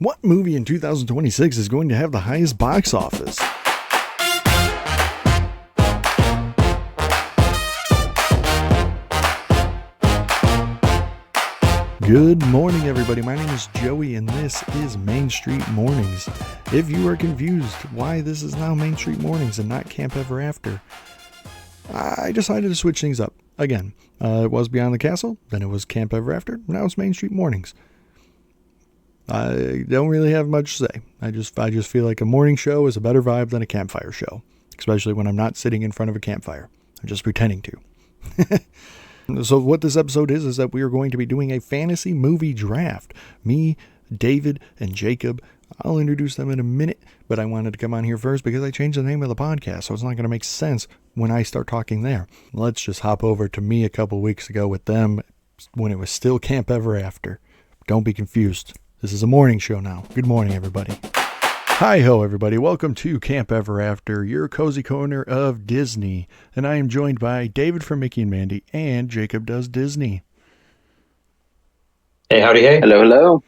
What movie in 2026 is going to have the highest box office? Good morning, everybody. My name is Joey, and this is Main Street Mornings. If you are confused why this is now Main Street Mornings and not Camp Ever After, I decided to switch things up again. It was Beyond the Castle, then it was Camp Ever After, now it's Main Street Mornings. I don't really have much to say. I just feel like a morning show is a better vibe than a campfire show, especially when I'm not sitting in front of a campfire. I'm just pretending to. So what this episode is that we are going to be doing a fantasy movie draft. Me, David, and Jacob. I'll introduce them in a minute, but I wanted to come on here first because I changed the name of the podcast, so it's not going to make sense when I start talking there. Let's just hop over to me a couple weeks ago with them when it was still Camp Ever After. Don't be confused. This is a morning show now. Good morning, everybody. Hi-ho, everybody. Welcome to Camp Ever After, your cozy corner of Disney. And I am joined by David from Mickey and Mandy and Jacob Does Disney. Hey, howdy, hey. Hello, hello.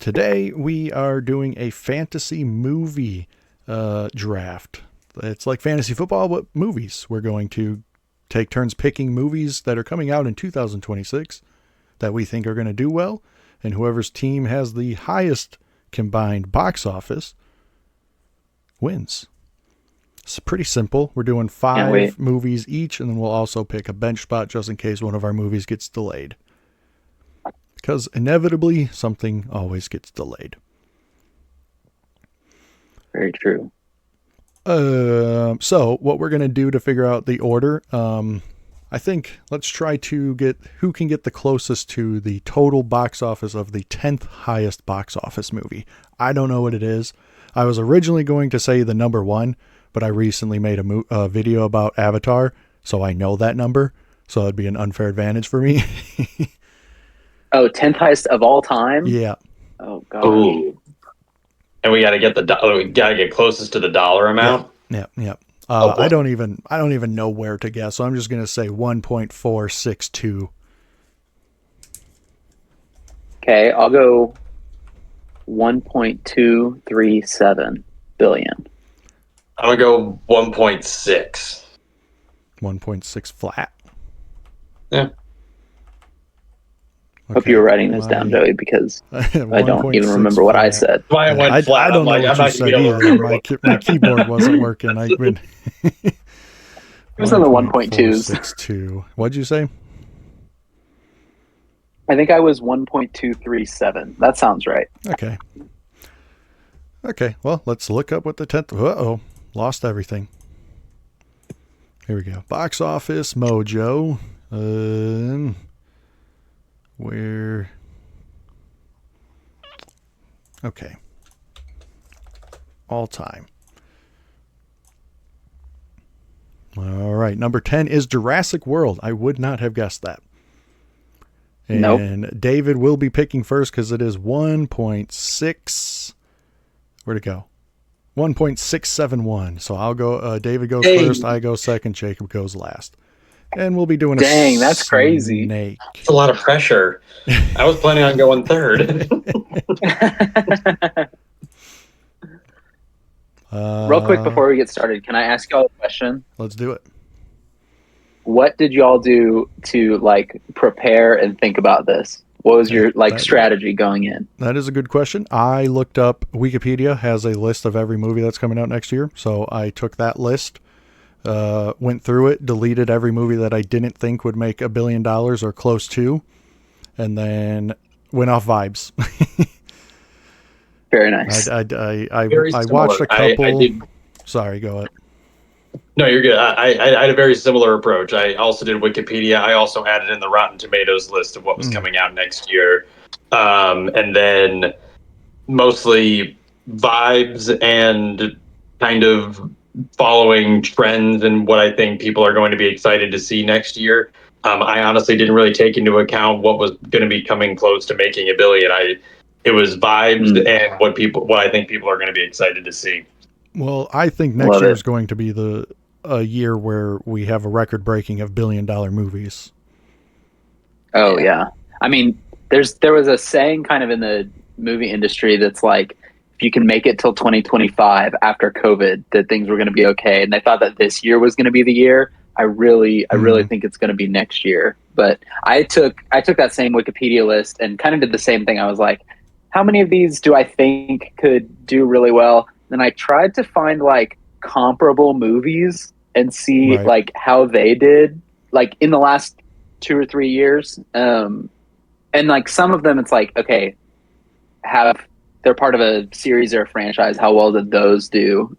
Today, we are doing a fantasy movie draft. It's like fantasy football, but movies. We're going to take turns picking movies that are coming out in 2026 that we think are going to do well. And whoever's team has the highest combined box office wins. It's pretty simple. We're doing 5 movies each, and then we'll also pick a bench spot just in case one of our movies gets delayed. Because inevitably, something always gets delayed. Very true. So what we're going to do to figure out the order, I think let's try to get who can get the closest to the total box office of the 10th highest box office movie. I don't know what it is. I was originally going to say the number 1, but I recently made a video about Avatar, so I know that number. So that'd be an unfair advantage for me. Oh, 10th highest of all time? Yeah. Oh, God. Ooh. And we got to get we got to get closest to the dollar amount. Yeah. I don't even know where to guess, so I'm just going to say 1.462. Okay, I'll go 1.237 billion. I'm going to go 1.6. 1.6 flat. Yeah. Hope you were writing this down, Joey, because I don't even remember what I said. Why I went flat. I don't know what you said either. My keyboard wasn't working. It was on the 1.2s. What'd you say? I think I was 1.237. That sounds right. Okay, well, let's look up what the 10th... Uh-oh, lost everything. Here we go. Box Office Mojo. Where... Okay. All time. All right, number 10 is Jurassic World. I would not have guessed that. And nope. David will be picking first because it is 1.6. Where'd it go? 1.671. So I'll go. David goes first. I go second. Jacob goes last. And we'll be doing Dang, that's crazy. That's a lot of pressure. I was planning on going third. Real quick before we get started, can I ask y'all a question? Let's do it. What did y'all do to prepare and think about this? What was your strategy going in? That is a good question. I looked up, Wikipedia has a list of every movie that's coming out next year. So I took that list, went through it, deleted every movie that I didn't think would make $1 billion or close to, and then went off vibes. Very nice. I watched a couple. Sorry, go ahead. No, you're good. I had a very similar approach. I also did Wikipedia. I also added in the Rotten Tomatoes list of what was coming out next year. And then mostly vibes and kind of following trends and what I think people are going to be excited to see next year. I honestly didn't really take into account what was going to be coming close to making $1 billion. It was vibes and what I think people are going to be excited to see. Well, I think next year is going to be a year where we have a record-breaking of $1 billion movies. Oh yeah, I mean, there was a saying kind of in the movie industry that's like, if you can make it till 2025 after COVID, that things were going to be okay. And they thought that this year was going to be the year. I really think it's going to be next year. But I took that same Wikipedia list and kind of did the same thing. I was like, how many of these do I think could do really well? And I tried to find like comparable movies and see like how they did like in the last 2 or 3 years. And like some of them, it's like, okay, they're part of a series or a franchise. How well did those do?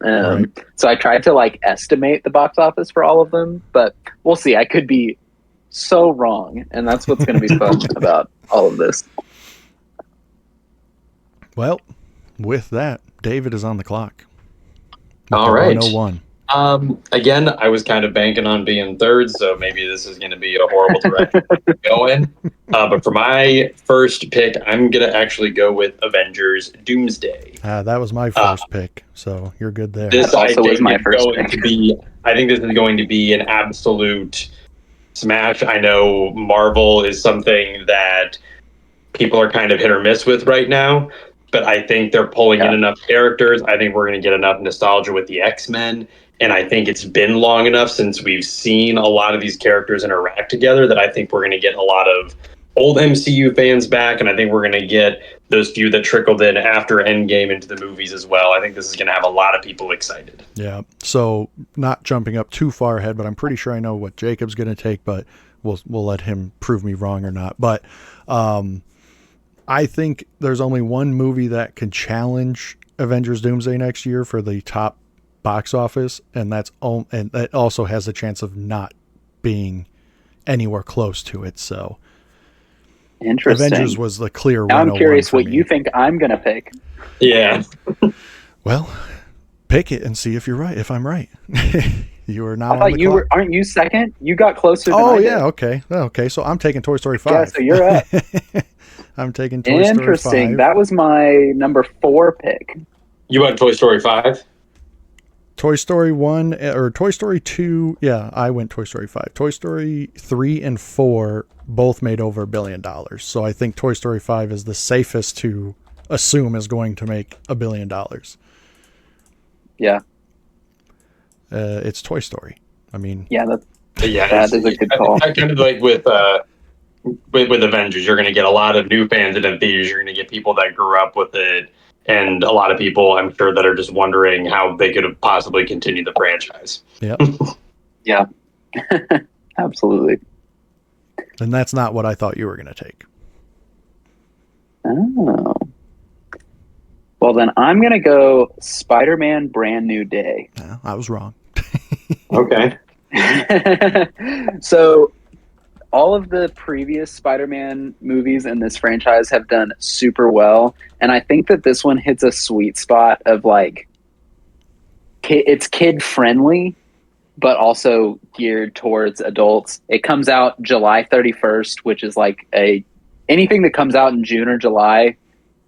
So I tried to like estimate the box office for all of them, but we'll see. I could be so wrong, and that's what's going to be fun about all of this. Well, with that, David is on the clock. All right. 101. Again, I was kind of banking on being third, so maybe this is going to be a horrible direction to go in. But for my first pick, I'm going to actually go with Avengers Doomsday. That was my first pick, so you're good there. This also was my first pick. I think this is going to be an absolute smash. I know Marvel is something that people are kind of hit or miss with right now, but I think they're pulling in enough characters. I think we're going to get enough nostalgia with the X-Men. And I think it's been long enough since we've seen a lot of these characters interact together that I think we're going to get a lot of old MCU fans back. And I think we're going to get those few that trickled in after Endgame into the movies as well. I think this is going to have a lot of people excited. Yeah. So not jumping up too far ahead, but I'm pretty sure I know what Jacob's going to take, but we'll let him prove me wrong or not. But I think there's only one movie that can challenge Avengers Doomsday next year for the top box office, and that also has a chance of not being anywhere close to it. So interesting. Avengers was the clear now 101. I'm curious what me. you think I'm gonna pick. Yeah. Well, pick it and see if you're right. If I'm right. You are now. I thought you were. Aren't you second? You got closer. Than I did. Okay. Okay. So I'm taking Toy Story 5. Yeah. So you're up. I'm taking Toy Story 5. Interesting. That was my number 4 pick. You went Toy Story 5? Toy Story 1 or Toy Story 2. Yeah, I went Toy Story 5. Toy Story 3 and 4 both made over $1 billion. So I think Toy Story 5 is the safest to assume is going to make $1 billion. Yeah. It's Toy Story. I mean, that is a good call. I kind of like with Avengers, you're going to get a lot of new fans in the theaters. You're going to get people that grew up with it, and a lot of people, I'm sure, that are just wondering how they could have possibly continued the franchise. Yeah. Yeah. Absolutely. And that's not what I thought you were going to take. Oh. Well, then I'm going to go Spider-Man Brand New Day. I was wrong. Okay. So all of the previous Spider-Man movies in this franchise have done super well. And I think that this one hits a sweet spot of like, it's kid friendly, but also geared towards adults. It comes out July 31st, which is like anything that comes out in June or July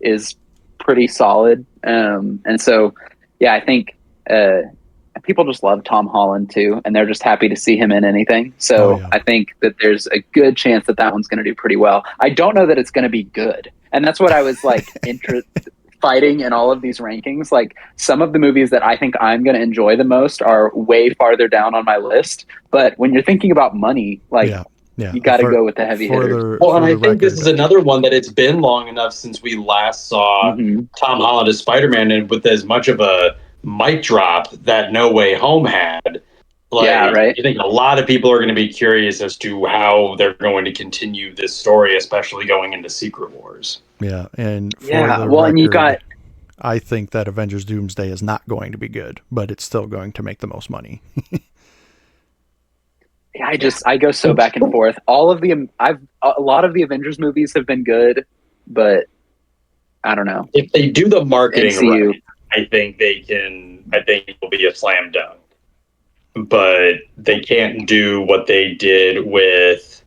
is pretty solid. And so, yeah, I think people just love Tom Holland too, and they're just happy to see him in anything. So I think that there's a good chance that one's going to do pretty well. I don't know that it's going to be good. And that's what I was like fighting in all of these rankings. Like some of the movies that I think I'm going to enjoy the most are way farther down on my list. But when you're thinking about money, like you got to go with the heavy hitters. Well, and I think this is another one that it's been long enough since we last saw Tom Holland as Spider-Man, and with as much of a mic drop that No Way Home had. Like, I think a lot of people are going to be curious as to how they're going to continue this story, especially going into Secret Wars. Yeah, and and you got. I think that Avengers Doomsday is not going to be good, but it's still going to make the most money. I go so back and forth. A lot of the Avengers movies have been good, but I don't know. If they do the marketing right, I think it will be a slam dunk. But they can't do what they did with.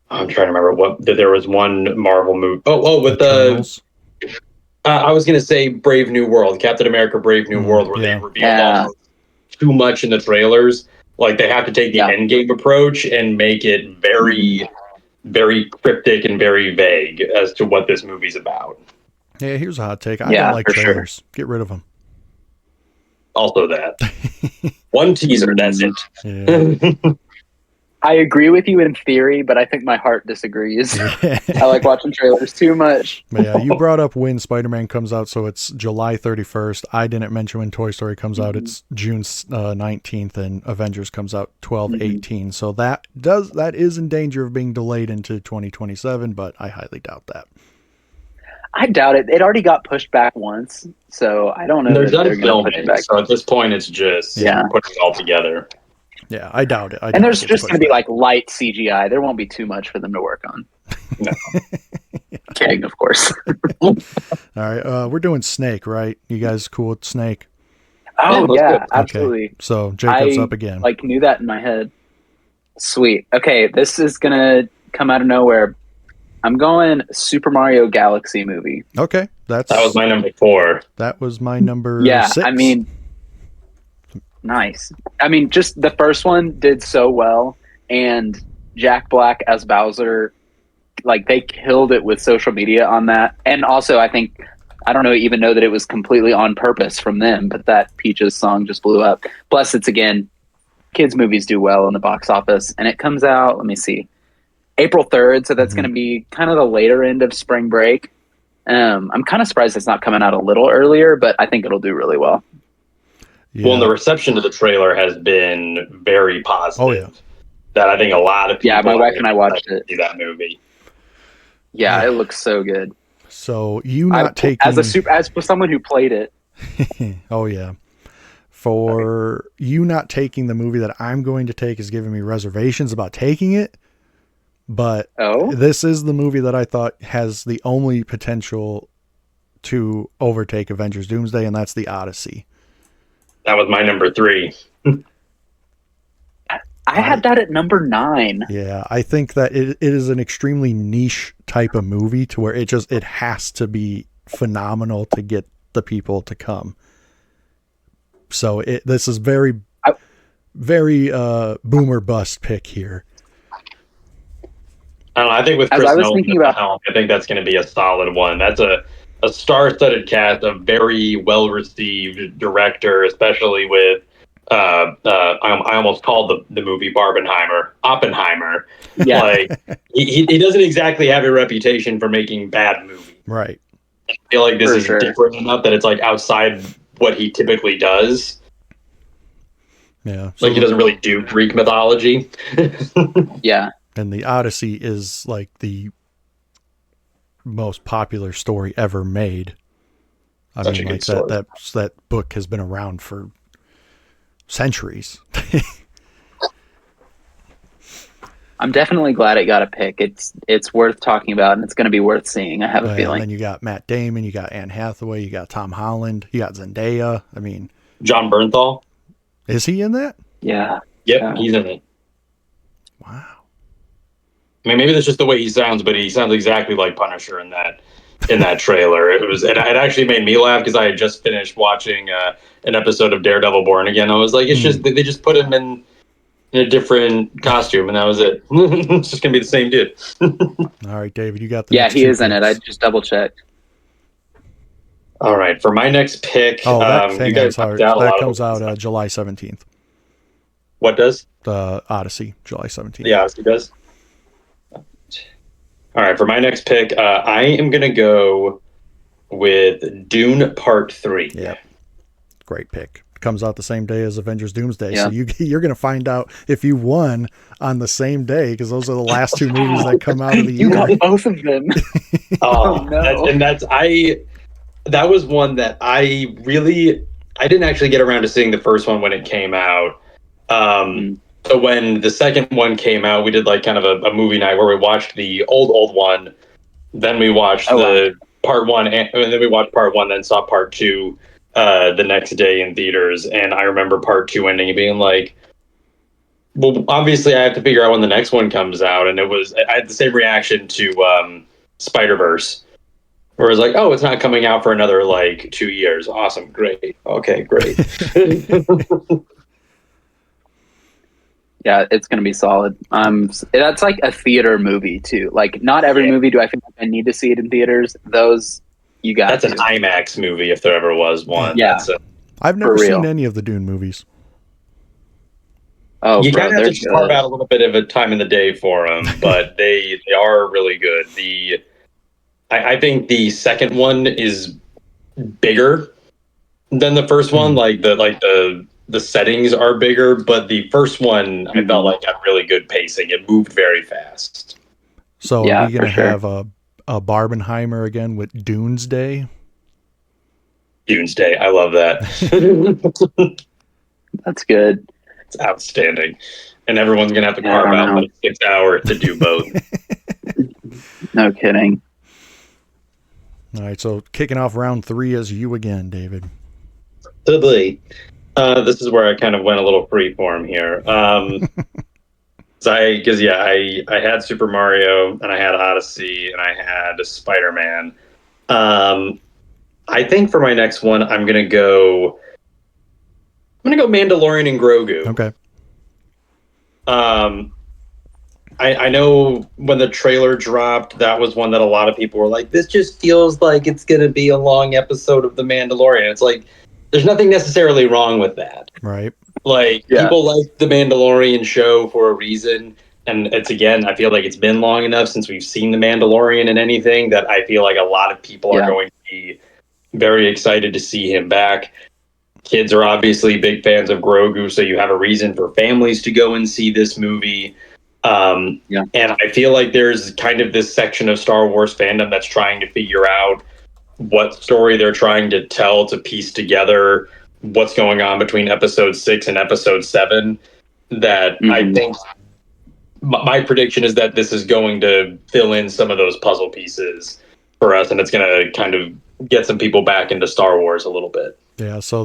I'm trying to remember there was one Marvel movie. With Eternals. I was going to say Brave New World, Captain America: Brave New World, where they revealed too much in the trailers. Like they have to take the Endgame approach and make it very, very cryptic and very vague as to what this movie's about. Yeah, here's a hot take. I Yeah, don't like for sure. trailers. Get rid of them. Also that. One teaser, that's it. Yeah. I agree with you in theory, but I think my heart disagrees. Yeah. I like watching trailers too much. But yeah, you brought up when Spider-Man comes out, so it's July 31st. I didn't mention when Toy Story comes out. It's June 19th, and Avengers comes out 12/18. So that is in danger of being delayed into 2027, but I highly doubt that. I doubt it. It already got pushed back once, so I don't know They're that done they're going to push it filming, back. so at this point it's just putting it all togetger. Yeah, I doubt it. And there's just going to be like light CGI. There won't be too much for them to work on. No. Kidding, of course. All right, we're doing Snake, right? You guys cool with Snake? Oh let's yeah, go. absolutely. Okay. So Jacob's I, up again. Like knew that in my head. Sweet. Okay, this is gonna come out of nowhere. I'm going Super Mario Galaxy movie. Okay, that was my number 4. That was my number 6. I mean, nice. I mean, just the first one did so well, and Jack Black as Bowser, like they killed it with social media on that. And also, I don't even know that it was completely on purpose from them, but that Peaches song just blew up. Plus, it's again, kids' movies do well in the box office, and it comes out. Let me see, April 3rd. So that's going to be kind of the later end of spring break. I'm kind of surprised it's not coming out a little earlier, but I think it'll do really well. Yeah. Well, and the reception to the trailer has been very positive. Oh yeah. That I think a lot of people. Yeah, my wife and I watched it. See that movie. Yeah, it looks so good. So you not taking as for someone who played it. Oh yeah. For you not taking the movie that I'm going to take is giving me reservations about taking it. But this is the movie that I thought has the only potential to overtake Avengers Doomsday, and that's The Odyssey. That was my number 3. I had that at number 9. Yeah, I think that it is an extremely niche type of movie to where it has to be phenomenal to get the people to come. So this is very boomer bust pick here. I don't know. I think with Chris Nolan at the helm, I think that's going to be a solid one. That's a star-studded cast, a very well-received director, especially with I almost called the movie Oppenheimer. Yeah. Like he doesn't exactly have a reputation for making bad movies. Right. I feel like this is different enough that it's like outside what he typically does. Yeah. Like he doesn't really do Greek mythology. Yeah. And The Odyssey is like the most popular story ever made. I Such mean, a like good story. that book has been around for centuries. I'm definitely glad it got a pick. It's worth talking about, and it's going to be worth seeing. I have a feeling. And then you got Matt Damon, you got Anne Hathaway, you got Tom Holland, you got Zendaya. I mean, John Bernthal. Is he in that? Yeah. Yep, he's in it. Wow. I mean, maybe that's just the way he sounds, but he sounds exactly like Punisher in that trailer. It actually made me laugh because I had just finished watching an episode of Daredevil Born Again. I was like, it's just they just put him in a different costume, and that was it. It's just gonna be the same dude. All right, David, you got the he is in it. I just double checked. All right, for my next pick, that comes out July 17th. What does? The Odyssey, July 17th. The Odyssey does. All right, for my next pick, I am going to go with Dune Part 3. Yeah, great pick. Comes out the same day as Avengers Doomsday. Yeah. So you're going to find out if you won on the same day because those are the last two movies that come out of the year. You got both of them. Oh, no. That was one that I didn't actually get around to seeing the first one when it came out. So when the second one came out, we did like kind of a movie night where we watched the old one, then we watched part one, and then we watched part one, then saw part two the next day in theaters. And I remember part two ending and being like, well, obviously I have to figure out when the next one comes out. And I had the same reaction to Spider-Verse, where it's like, oh, it's not coming out for another like 2 years. Awesome. Great. Okay, great. Yeah, it's going to be solid. That's like a theater movie too. Like not every movie do I feel like I need to see it in theaters. Those You got That's an IMAX movie if there ever was one. Yeah. I've never For real. seen any of the Dune movies. Oh, You bro, kind of have they're to just carve good. out a little bit of a time in the day for them, but they are really good. I think the second one is bigger than the first one. The settings are bigger, but the first one I felt like had really good pacing. It moved very fast. So Yeah, are we going to for sure. have a Barbenheimer again with Dunes Day? Doomsday, I love that. That's good. It's outstanding, and everyone's gonna have to Yeah, I carve don't out know. like 6 hours to do both. No kidding. All right, so kicking off round 3 is you again, David. Totally. This is where I kind of went a little freeform here. I had Super Mario and I had Odyssey and I had Spider-Man. I think for my next one, I'm gonna go Mandalorian and Grogu. Okay. I know when the trailer dropped, that was one that a lot of people were like, this just feels like it's gonna be a long episode of The Mandalorian. It's like there's nothing necessarily wrong with that. Right. Like people like the Mandalorian show for a reason, and it's again, I feel like it's been long enough since we've seen the Mandalorian in anything that I feel like a lot of people are going to be very excited to see him back. Kids are obviously big fans of Grogu, so you have a reason for families to go and see this movie. And I feel like there's kind of this section of Star Wars fandom that's trying to figure out what story they're trying to tell to piece together what's going on between episode 6 and episode 7 that I think my prediction is that this is going to fill in some of those puzzle pieces for us, and it's going to kind of get some people back into Star Wars a little bit. Yeah, so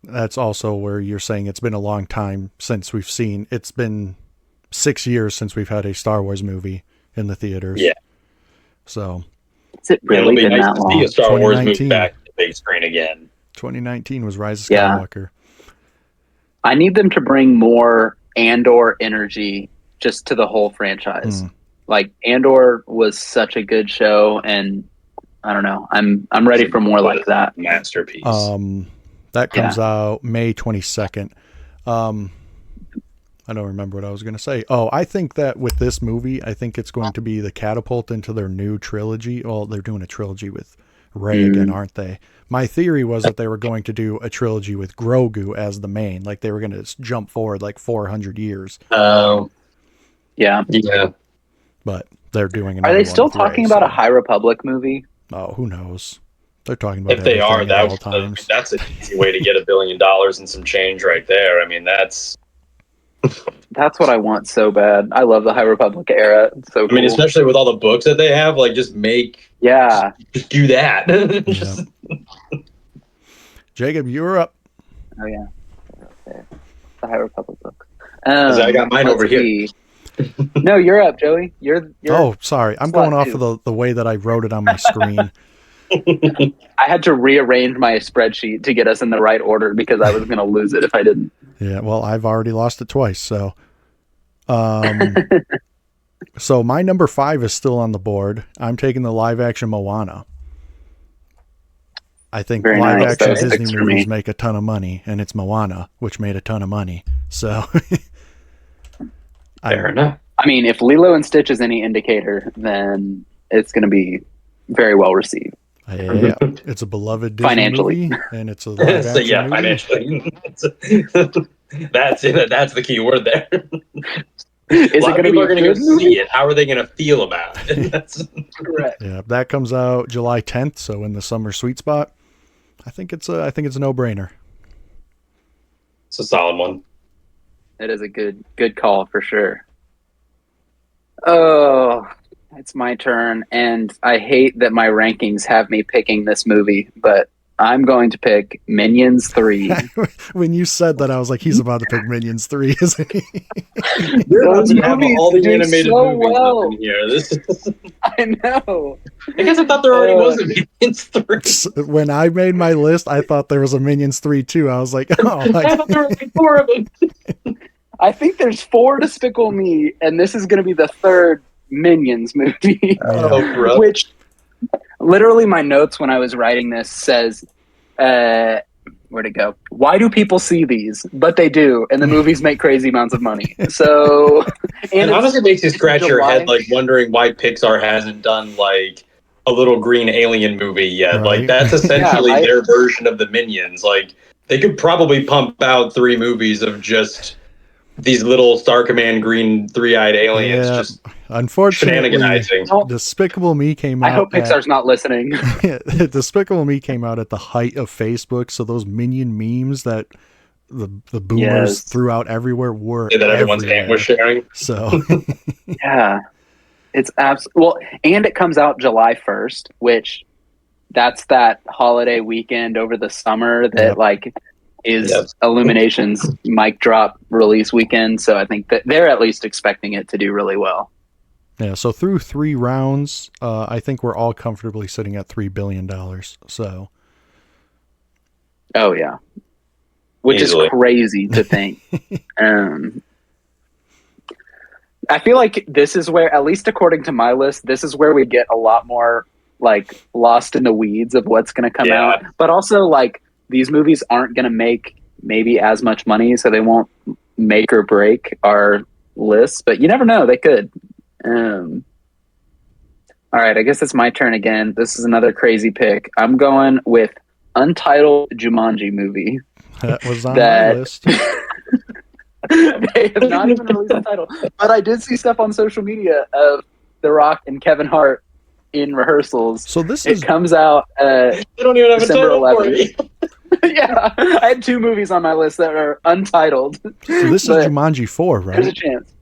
that's also where you're saying it's been a long time since we've seen. It's been 6 years since we've had a Star Wars movie in the theaters. Yeah. So is it really been nice that to long? see a Star Wars movie back on the big screen again. 2019 was Rise of Skywalker. I need them to bring more Andor energy just to the whole franchise. Like Andor was such a good show, and I don't know. I'm ready for more like that. Masterpiece. That comes out May 22nd. I don't remember what I was going to say. Oh, I think that with this movie, I think it's going to be the catapult into their new trilogy. Well, they're doing a trilogy with Rey again, aren't they? My theory was that they were going to do a trilogy with Grogu as the main. Like they were going to jump forward like 400 years. Oh. Yeah. But they're doing another Are one they still with talking Rey, about so. a High Republic movie? Oh, who knows? They're talking about if they are, at all times. that's an easy way to get $1 billion and some change right there. I mean, that's what I want so bad. I love the High Republic era. It's so cool. I mean, especially with all the books that they have, like just just do that. Just... Jacob, you're up. Oh yeah, okay. The High Republic book. I got mine over here. No, you're up, Joey. You're oh, sorry. I'm going off of the way that I wrote it on my screen. I had to rearrange my spreadsheet to get us in the right order because I was going to lose it if I didn't. Yeah, well, I've already lost it twice, so. So my number 5 is still on the board. I'm taking the live action Moana. I think live action Disney movies make a ton of money, and it's Moana, which made a ton of money. So. Fair enough. I mean, if Lilo and Stitch is any indicator, then it's going to be very well received. Yeah, it's a beloved Disney movie, and it's a live action movie. Financially. That's the key word there. Is it going to be going to go see it? How are they going to feel about it? That's correct. Yeah, that comes out July 10th, so in the summer sweet spot. I think it's a no-brainer. It's a solid one. It is a good call for sure. Oh, it's my turn, and I hate that my rankings have me picking this movie, but I'm going to pick Minions 3. When you said that, I was like, he's about to pick Minions 3, isn't he? Those movies all the do animated so movies well. up in here. This is... I know. I guess I thought there already was a Minions 3. When I made my list, I thought there was a Minions 3 too. I was like, oh. I thought there were 4 of them. I think there's 4 Despicable Me, and this is going to be the 3rd Minions movie. Oh, bro. Which, Literally, my notes when I was writing this says, where'd it go? Why do people see these? But they do, and the movies make crazy amounts of money. So, And it's- honestly, it makes you scratch your July. head, like wondering why Pixar hasn't done like a little green alien movie yet. Right. Like that's essentially Yeah, right? their version of the Minions. Like they could probably pump out 3 movies of just these little Star Command green 3-eyed aliens Yeah, just unfortunately, shenaniganizing. Well, Despicable Me came I out. hope Pixar's not listening. Despicable Me came out at the height of Facebook, so those Minion memes that the boomers Yes. threw out everywhere were That everyone's everywhere. aunt was sharing. So Yeah, it's well, and it comes out July 1st, which that's that holiday weekend over the summer that Yep. like is Yep. Illumination's mic drop release weekend. So I think that they're at least expecting it to do really well. yeah, so through 3 rounds, I think we're all comfortably sitting at $3 billion. So Oh yeah, which Easily. is crazy to think. I feel like this is where, at least according to my list, this is where we get a lot more like lost in the weeds of what's going to come Yeah. out. But also, like, these movies aren't going to make maybe as much money, so they won't make or break our lists. But you never know; they could. All right, I guess it's my turn again. This is another crazy pick. I'm going with untitled Jumanji movie. that was on That- my list. They have not even released the title, but I did see stuff on social media of The Rock and Kevin Hart in rehearsals. So this It is comes out. They don't even have December a title for 11th. it. Yeah, I had 2 movies on my list that are untitled. so this is but Jumanji 4, There's a right? chance.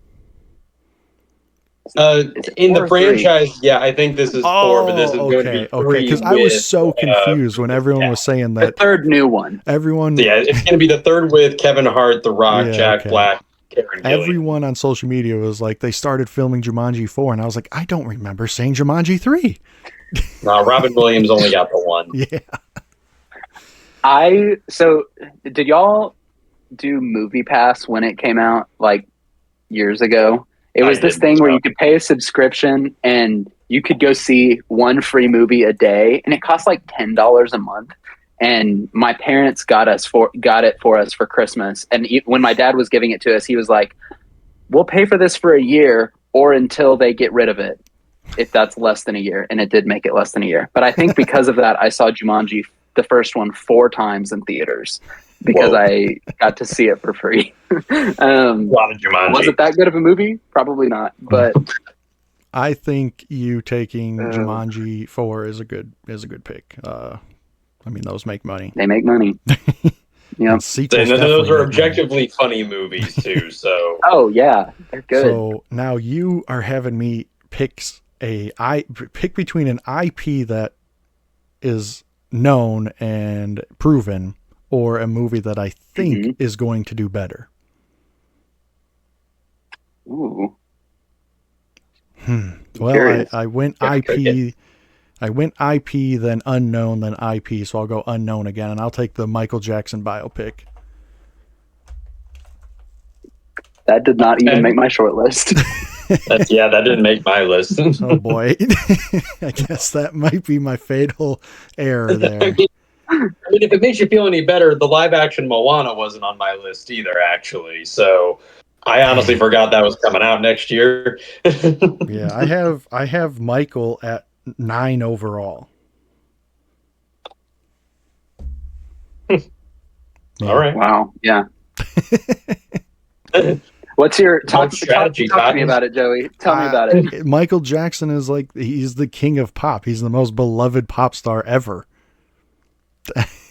In 4 the or 3? franchise, yeah, I think this is 4, but this is going to be 3 Because I was with, so confused when everyone yeah. was saying The that. third new one. Everyone, Yeah, it's going to be the 3rd with Kevin Hart, The Rock, Yeah, Jack okay. Black, Karen Gillian. everyone on social media was like, they started filming Jumanji 4, and I was like, I don't remember saying Jumanji 3. No, Robin Williams only got the 1. Yeah. So did y'all do Movie Pass when it came out like years ago? It was this thing where you could pay a subscription and you could go see 1 free movie a day, and it cost like $10 a month. And my parents got it for us for Christmas. And when my dad was giving it to us, he was like, "We'll pay for this for a year or until they get rid of it, if that's less than a year." And it did make it less than a year. But I think because of that, I saw Jumanji, the first one, 4 times in theaters because Whoa. I got to see it for free. A lot of Jumanji. Was it that good of a movie? Probably not. But I think you taking Jumanji 4 is a good pick. I mean, those make money. they make money. Yeah. And sequels And those definitely are make money. objectively funny movies too. So Oh yeah, they're good. So now you are having me pick between an IP that is known and proven or a movie that I think is going to do better. Ooh. Well, Curious. I went IP. I went IP, then unknown, then IP. So I'll go unknown again, and I'll take the Michael Jackson biopic. That did not even make my short list. that didn't make my list. Oh boy, I guess that might be my fatal error there. I mean, if it makes you feel any better, the live action Moana wasn't on my list either, actually. So I honestly forgot that was coming out next year. Yeah, I have Michael at 9 overall. All right. Wow. Yeah. What's your talk strategy, to me about it, Joey? Tell me about it. Michael Jackson is like, he's the king of pop. He's the most beloved pop star ever.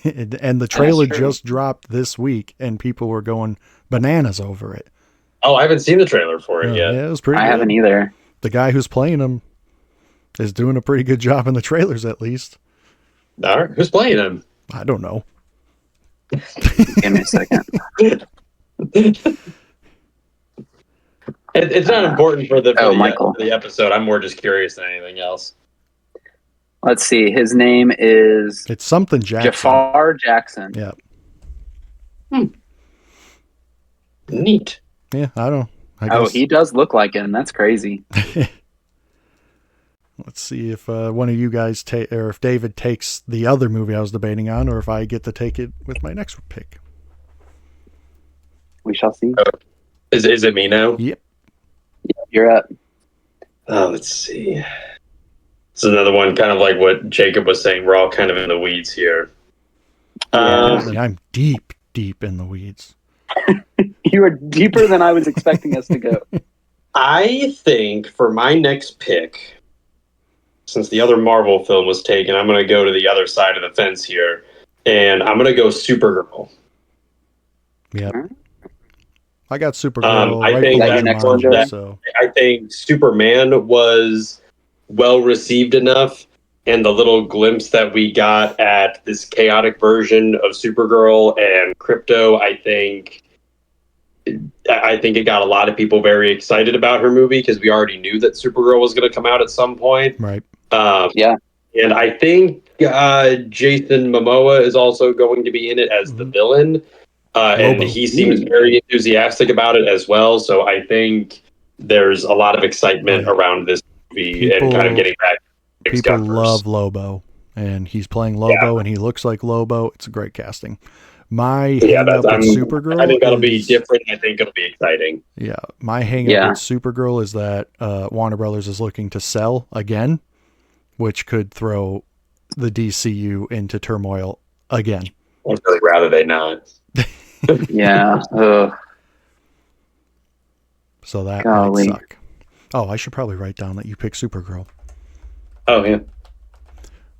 And the trailer just dropped this week, and people were going bananas over it. Oh, I haven't seen the trailer for it yet. Yeah, it was pretty I good. haven't either. The guy who's playing him is doing a pretty good job in the trailers, at least. All right. Who's playing him? I don't know. Give me a second. It's not important for Michael. the episode. I'm more just curious than anything else. Let's see. His name is It's something Jackson. Jafar Jackson. Yeah. Neat. Yeah, I don't. I Oh, guess. he does look like him. That's crazy. Let's see if one of you guys or if David takes the other movie I was debating on, or if I get to take it with my next pick. We shall see. Is it me now? Yep. You're up. Let's see. This is another one, kind of like what Jacob was saying. We're all kind of in the weeds here. Apparently, I'm deep in the weeds. You are deeper than I was expecting us to go. I think for my next pick, since the other Marvel film was taken, I'm going to go to the other side of the fence here, and I'm going to go Supergirl. Yep. I got Supergirl I right think below that next Jumanji, one, Jordan? so I think Superman was well received enough, and the little glimpse that we got at this chaotic version of Supergirl and Crypto, I think it got a lot of people very excited about her movie because we already knew that Supergirl was going to come out at some point. right. Yeah. And I think Jason Momoa is also going to be in it as the villain. And he seems very enthusiastic about it as well. So I think there's a lot of excitement around this movie and kind of getting back. People love Lobo, and he's playing Lobo, and he looks like Lobo. It's a great casting. My hang up with Supergirl, I think that'll be different. I think it'll be exciting. Yeah, my hang up with Supergirl is that Warner Brothers is looking to sell again, which could throw the DCU into turmoil again. I'd really rather they not. Yeah. So that might suck. Oh, I should probably write down that you picked Supergirl. Oh, yeah.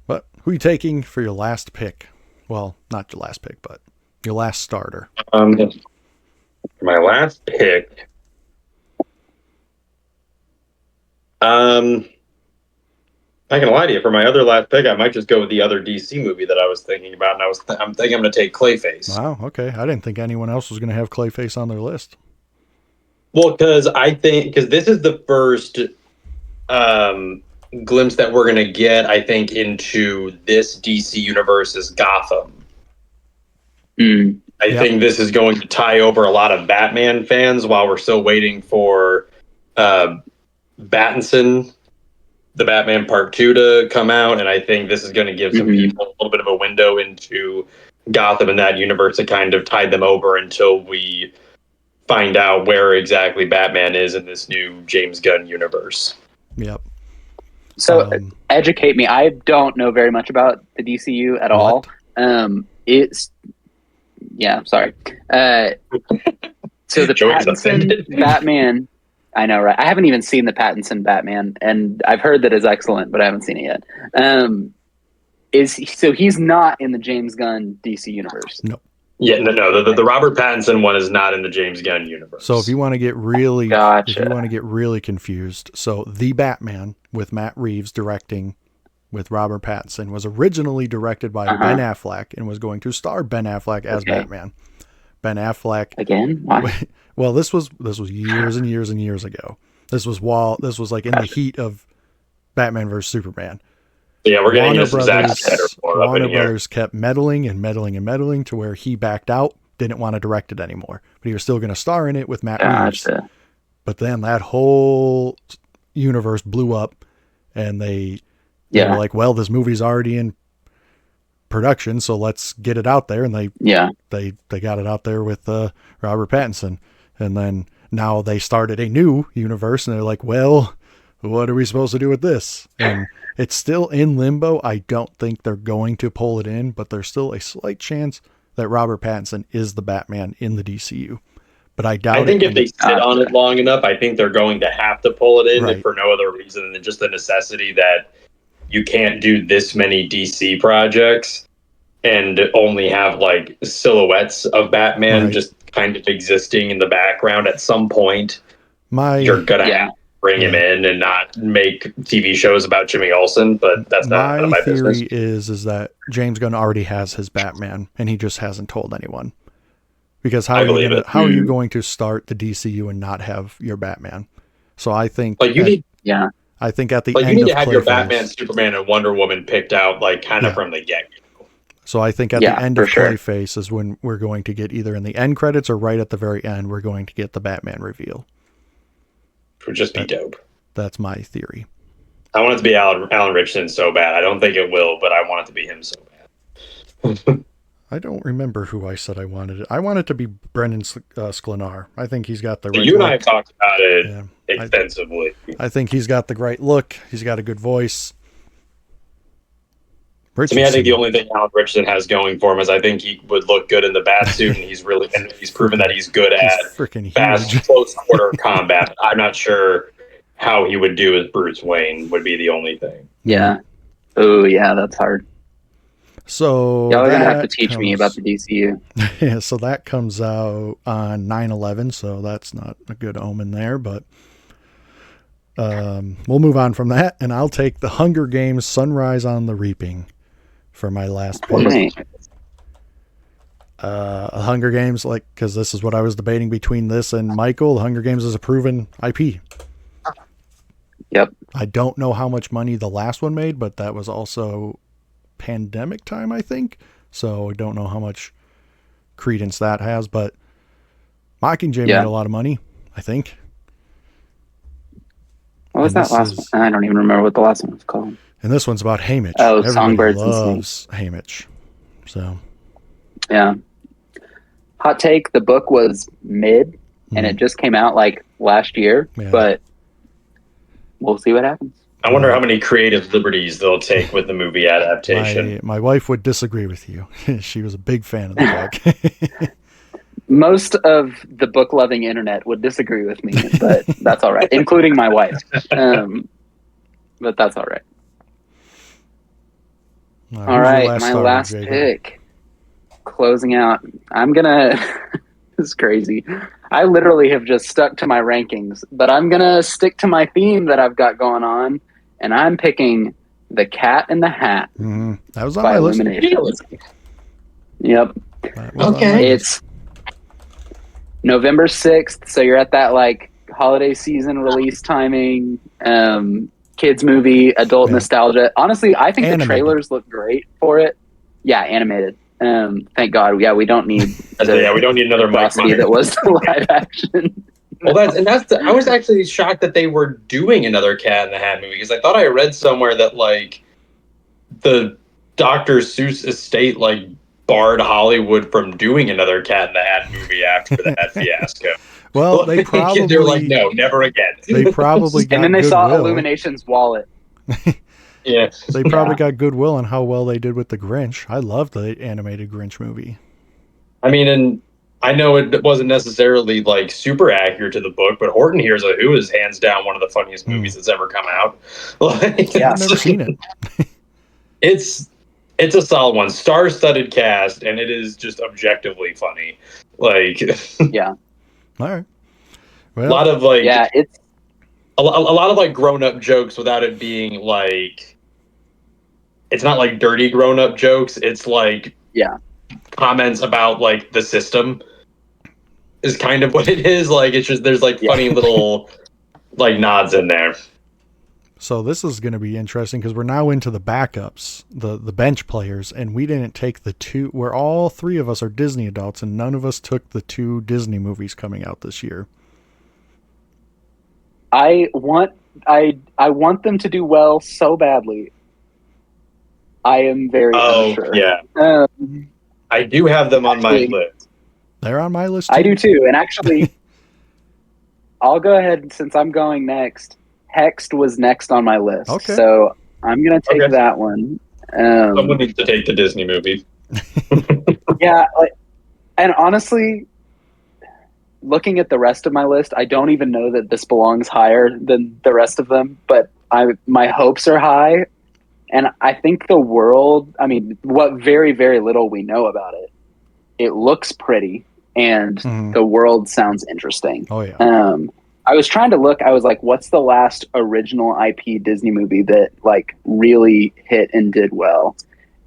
But who are you taking for your last pick? Well, not your last pick, but your last starter. My last pick. I'm not gonna lie to you. For my other last pick, I might just go with the other DC movie that I was thinking about, and I'm thinking I'm gonna take Clayface. Wow. Okay. I didn't think anyone else was gonna have Clayface on their list. Well, because this is the first glimpse that we're gonna get, I think, into this DC universe's Gotham. I think this is going to tie over a lot of Batman fans while we're still waiting for Battinson, the Batman Part 2 to come out, and I think this is going to give some people a little bit of a window into Gotham and that universe to kind of tide them over until we find out where exactly Batman is in this new James Gunn universe. Yep. So educate me. I don't know very much about the DCU at all. It's sorry. So the Pattinson Batman, I know, right? I haven't even seen the Pattinson Batman, and I've heard that it's excellent, but I haven't seen it yet. So he's not in the James Gunn DC universe? No. Yeah, no. The Robert Pattinson one is not in the James Gunn universe. So if you want to get really, confused, so The Batman with Matt Reeves directing with Robert Pattinson was originally directed by Ben Affleck and was going to star Ben Affleck as Batman. Ben Affleck again. Why? Well, this was years and years and years ago. This was like in the heat of Batman vs Superman. Yeah, we're getting Warner Brothers kept meddling to where he backed out, didn't want to direct it anymore, but he was still going to star in it with Matt Reeves. But then that whole universe blew up, and they were like, well, this movie's already in production, so let's get it out there. And they got it out there with Robert Pattinson, and then now they started a new universe, and they're like, well, what are we supposed to do with this? And it's still in limbo. I don't think they're going to pull it in, but there's still a slight chance that Robert Pattinson is the Batman in the DCU. But I doubt it. I think if they sit on it long enough, I think they're going to have to pull it in for no other reason than just the necessity that you can't do this many DC projects and only have like silhouettes of Batman just kind of existing in the background. At some point, you're going to have to bring him in and not make TV shows about Jimmy Olsen, but that's not my business. My theory is that James Gunn already has his Batman, and he just hasn't told anyone. Because how are you going to start the DCU and not have your Batman? So I think I think at the end you need to have your Clayface, Batman, Superman, and Wonder Woman picked out like kind of from the get-go. So I think at the end of Clayface is when we're going to get either in the end credits or right at the very end, we're going to get the Batman reveal. Which would just be dope. That's my theory. I want it to be Alan Richardson so bad. I don't think it will, but I want it to be him so bad. I don't remember who I said I wanted it. I want it to be Brendan Sklenar. I think he's got the right You and look. I have talked about it Yeah. extensively. I think he's got the right look. He's got a good voice. To me, I think the only thing Alan Richardson has going for him is I think he would look good in the bat suit, and he's proven that he's good at fast, close quarter combat. I'm not sure how he would do as Bruce Wayne would be the only thing. Yeah. Oh, yeah, that's hard. So y'all are gonna have to teach me about the DCU. Yeah, so that comes out on 9/11, so that's not a good omen there, but we'll move on from that, and I'll take the Hunger Games Sunrise on the Reaping for my last pick. Hunger Games, because this is what I was debating between this and Michael. The Hunger Games is a proven IP. Yep. I don't know how much money the last one made, but that was also pandemic time, I think. So I don't know how much credence that has, but Mockingjay made a lot of money, I think. What was that last one? I don't even remember what the last one was called. And this one's about Haymitch. Oh, Everybody Songbirds loves Haymitch. So, yeah. Hot take: the book was mid, and it just came out last year. Yeah. But we'll see what happens. I wonder how many creative liberties they'll take with the movie adaptation. My wife would disagree with you. She was a big fan of the book. Most of the book-loving internet would disagree with me, but that's all right, including my wife. But that's all right. All right, my last pick. Closing out. I'm going to... This is crazy. I literally have just stuck to my rankings, but I'm going to stick to my theme that I've got going on, and I'm picking The Cat in the Hat. Mm-hmm. That was on my list. Yep. Okay. It's November 6th, so you're at that holiday season release timing, kids movie, adult nostalgia. Honestly, I think the trailers look great for it. Yeah, animated. Thank God. Yeah, we don't need we don't need another Mike Myers that was the live action. Well, I was actually shocked that they were doing another Cat in the Hat movie, because I thought I read somewhere that the Dr. Seuss estate barred Hollywood from doing another Cat in the Hat movie after that fiasco. Well, they probably they're like, no, never again. They probably got and then they goodwill. saw Illumination's wallet. Yeah, they probably got goodwill on how well they did with the Grinch. I love the animated Grinch movie. I mean, and I know it wasn't necessarily super accurate to the book, but Horton Hears a Who is hands down one of the funniest movies that's ever come out. I've never seen it. It's a solid one, star-studded cast, and it is just objectively funny. Yeah. All right. Well, a lot of it's a lot of grown-up jokes without it being it's not dirty grown-up jokes. It's comments about the system is kind of what it is. It's just there's funny little nods in there. So this is going to be interesting because we're now into the backups, the bench players, and we didn't take the two, where all three of us are Disney adults, and none of us took the two Disney movies coming out this year. I want them to do well so badly. I am very unsure. Yeah. I do have them on my list. They're on my list too. I do too, and actually, I'll go ahead since I'm going next. Hexed was next on my list. Okay. So I'm going to take that one. Someone needs to take the Disney movie. Yeah. And honestly, looking at the rest of my list, I don't even know that this belongs higher than the rest of them, but my hopes are high. And I think what very, very little we know about it, it looks pretty, and the world sounds interesting. Oh, yeah. I was trying to look. I was like, what's the last original IP Disney movie that really hit and did well?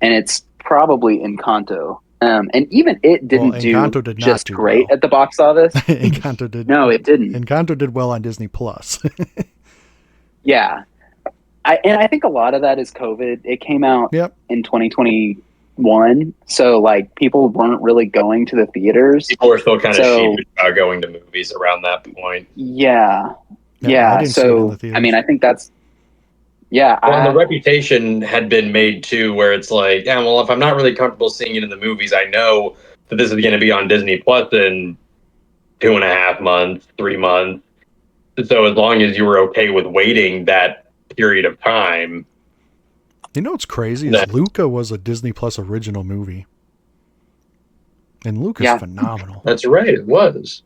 And it's probably Encanto. And even it didn't did just do great well at the box office. Encanto did. No, it didn't. Encanto did well on Disney Plus. Yeah. I think a lot of that is COVID. It came out in 2021, so people weren't really going to the theaters. People were still kind of sheepish about going to movies around that point. Yeah. I didn't see it in the theaters. I think that's Yeah, Well, and the reputation had been made too, where it's like, yeah, well, if I'm not really comfortable seeing it in the movies, I know that this is going to be on Disney Plus in 2.5 months, 3 months. So as long as you were okay with waiting that period of time, You know what's crazy is that Luca was a Disney Plus original movie. And Luca's Yeah. phenomenal. that's right, it was.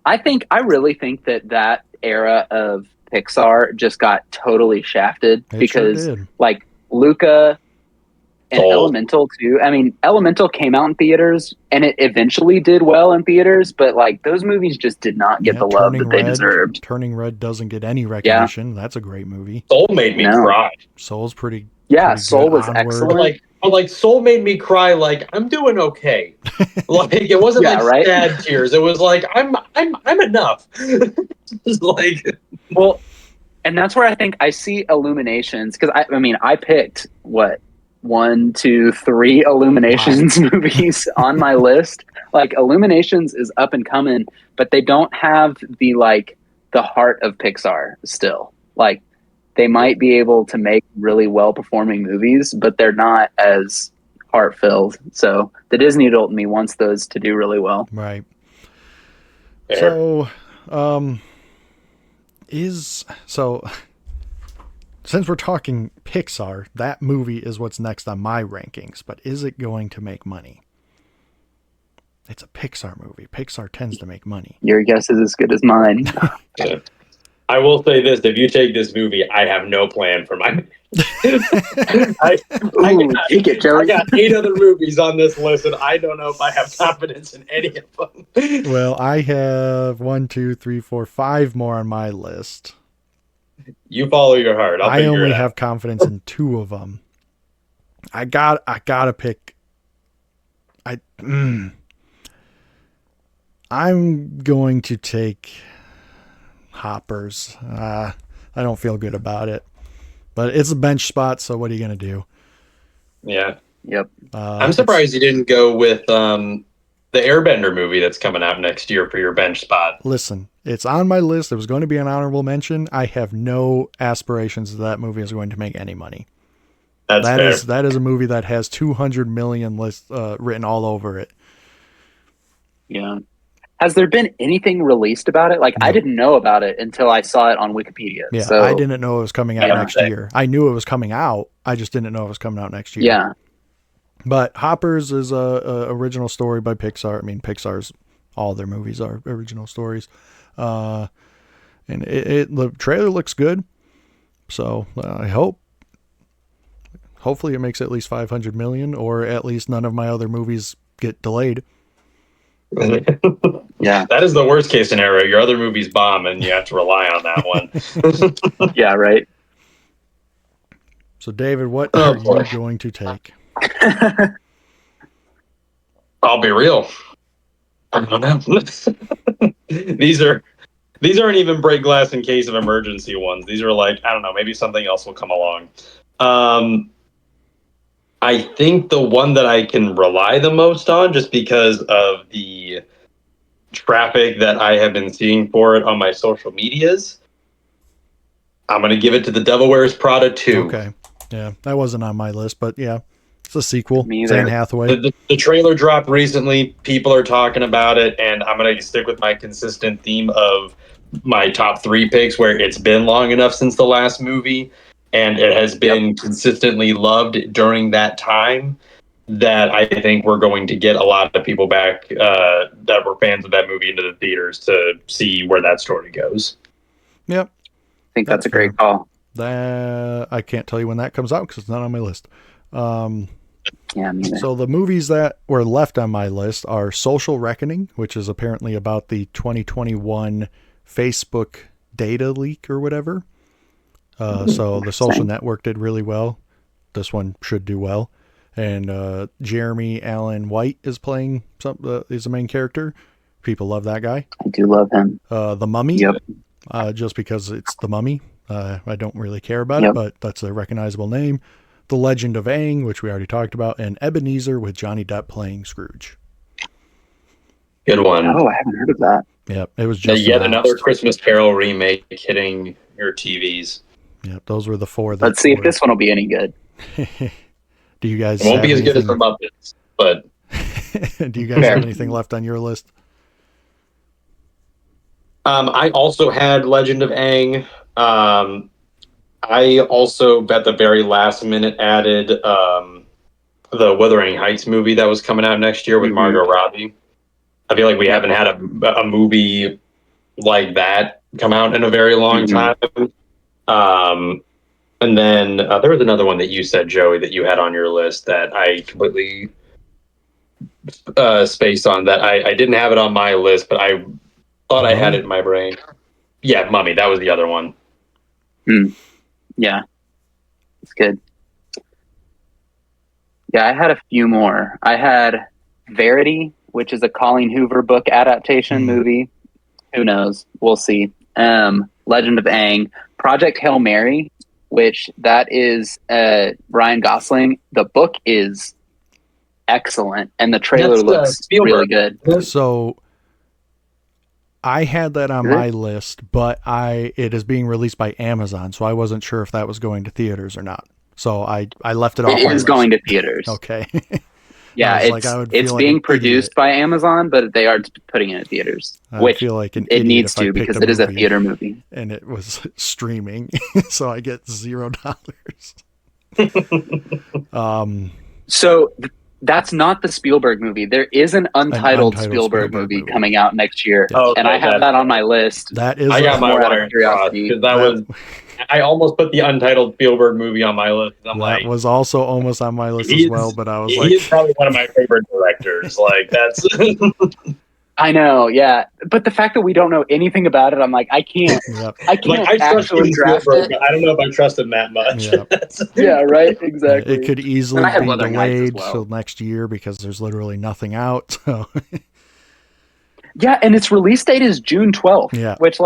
I really think that era of Pixar just got totally shafted It because sure did. like Luca and Soul. Elemental too. I mean, Elemental came out in theaters and it eventually did well in theaters, but like those movies just did not get the love that they deserved. Turning Red doesn't get any recognition. That's a great movie. Soul made me No. cry. Soul's pretty Soul good. was Onward. excellent. But like Soul made me cry like I'm doing okay. Like it wasn't Yeah, like right? sad tears. It was like I'm enough. Just like Well, and that's where I think I see Illuminations because I mean I picked what 1, 2, 3 Illuminations movies on my list. Like Illuminations is up and coming, but they don't have the heart of Pixar still. Like they might be able to make really well performing movies, but they're not as heart filled. So the Disney adult in me wants those to do really well. Right. Fair. So, since we're talking Pixar, that movie is what's next on my rankings, but is it going to make money? It's a Pixar movie. Pixar tends to make money. Your guess is as good as mine. Yeah. I will say this: if you take this movie, I have no plan for my. I got 8 other movies on this list, and I don't know if I have confidence in any of them. Well, I have 1, 2, 3, 4, 5 more on my list. You follow your heart. I only have confidence in 2 of them. I gotta pick. I'm going to take Hoppers. I don't feel good about it, but it's a bench spot. So what are you gonna do? Yeah. Yep. I'm surprised you didn't go with the Airbender movie that's coming out next year for your bench spot. Listen, it's on my list. It was going to be an honorable mention. I have no aspirations that movie is going to make any money. That's fair. That is a movie that has 200 million written all over it. Yeah. Has there been anything released about it? Like, no. I didn't know about it until I saw it on Wikipedia. Yeah, so, I didn't know it was coming out next year. I knew it was coming out. I just didn't know it was coming out next year. Yeah. But Hoppers is a original story by Pixar. I mean, Pixar's, all their movies are original stories. And the trailer looks good. So I hopefully it makes at least 500 million, or at least none of my other movies get delayed. Yeah, that is the worst case scenario. Your other movies bomb and you have to rely on that one. Yeah, right. So David, what are you going to take? I'll be real. I don't know. These aren't even break glass in case of emergency ones. These are like, I don't know, maybe something else will come along. I think the one that I can rely the most on, just because of the traffic that I have been seeing for it on my social medias, I'm going to give it to The Devil Wears Prada 2. Okay. Yeah, that wasn't on my list, but yeah, it's a sequel. Me either. Anne Hathaway. The trailer dropped recently. People are talking about it, and I'm going to stick with my consistent theme of my top 3 picks, where it's been long enough since the last movie, and it has been consistently loved during that time, that I think we're going to get a lot of people back that were fans of that movie into the theaters to see where that story goes. Yep. I think that's a great call. I can't tell you when that comes out because it's not on my list. Yeah, me neither. So the movies that were left on my list are Social Reckoning, which is apparently about the 2021 Facebook data leak or whatever. So the Social Network did really well. This one should do well. And Jeremy Allen White is playing is the main character. People love that guy. I do love him. The Mummy. Yep. Just because it's the Mummy. I don't really care about it, but that's a recognizable name. The Legend of Aang, which we already talked about, and Ebenezer with Johnny Depp playing Scrooge. Good one. Oh, I haven't heard of that. Yep, it was just yet another Christmas Carol remake hitting your TVs. Yep, those were the four. Let's see if this one will be any good. Do you guys? It won't be as good as anything... the Muppets, but do you guys have anything left on your list? I also had Legend of Aang. I also, at the very last minute, added the Wuthering Heights movie that was coming out next year with Margot Robbie. I feel like we haven't had a movie like that come out in a very long time. And then there was another one that you said, Joey, that you had on your list that I completely spaced on. That I didn't have it on my list, but I thought I had it in my brain. Yeah, Mummy. That was the other one. Yeah, it's good. Yeah, I had a few more. I had Verity, which is a Colleen Hoover book adaptation movie. Who knows? We'll see. Legend of Aang. Project Hail Mary, which that is Ryan Gosling. The book is excellent, and the trailer looks really good. So I had that on my list, but it is being released by Amazon, so I wasn't sure if that was going to theaters or not. So I left it off. It is going to theaters. Okay. Yeah, it's being produced by Amazon, but they are putting it in theaters, which feel like an it needs to because it is a theater movie. And it was streaming, so I get $0. So that's not the Spielberg movie. There is an untitled Spielberg movie coming out next year, and I have that on my list. That is I got my wire curiosity because that was. I almost put the untitled Spielberg movie on my list. That was also almost on my list as well, but I was like, he's probably one of my favorite directors. Like that's. I know, yeah, but the fact that we don't know anything about it, I'm like, I can't actually draft it. But I don't know if I trust him that much. Yeah, right, exactly. It could easily be delayed till next year because there's literally nothing out. So. Yeah, and its release date is June 12th. Yeah, which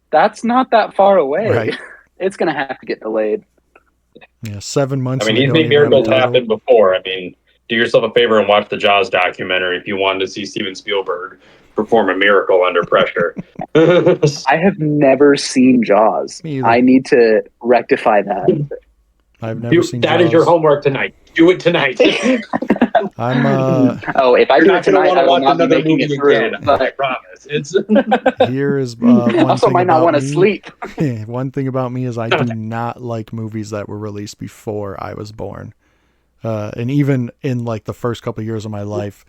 that's not that far away. Right. It's gonna have to get delayed. Yeah, 7 months. I mean, he's made miracles happen before. I mean, do yourself a favor and watch the Jaws documentary if you wanted to see Steven Spielberg perform a miracle under pressure. I have never seen Jaws. I need to rectify that. I've never seen that. Jaws. Is your homework tonight. Do it tonight. I'm if I do it tonight, I will not be making it through. Again, I promise. It's here is one also thing might not want to sleep. One thing about me is I do not like movies that were released before I was born. And even in the first couple of years of my life,